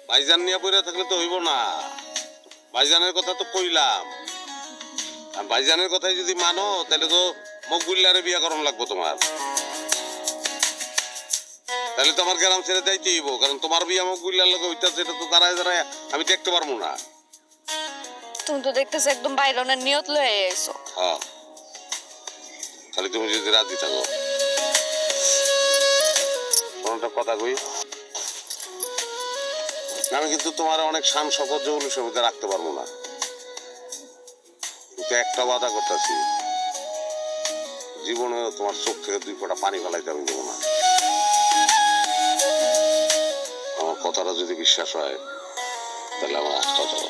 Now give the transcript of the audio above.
ভাইজান নিয়ে পড়ে থাকলে তো হইব না। ভাইজানের কথা তো কইলাম, ভাইজানের কথাই যদি মানো তাহলে তো মকবুল্লারে বিয়া করণ লাগবো তোমার। তাহলে তো আমার গ্রাম ছেড়ে যাইতে হইব, কারণ তোমার বিয়া মকবুল্লার লোক হইতাছে, এটা তো দাঁড়ায় দাঁড়ায় আমি দেখতে পারবো না। তুমি তো দেখতেছো একদম বাইরনের নিয়ত লয়ে আইছো। হ্যাঁ, তাহলে তুমি যদি রাজি থাকো। কোনটা কথা কই, আমি কিন্তু তোমার অনেক শান শকত জৌলুসের মধ্যে রাখতে পারবো না, কিন্তু একটা ওয়াদা করতেছি, জীবনে তোমার চোখ থেকে 2 ফোঁটা পানি ফেলাইতে আমি দেবো না। আমার কথাটা যদি বিশ্বাস হয় তাহলে আমার হাতটা ধরো।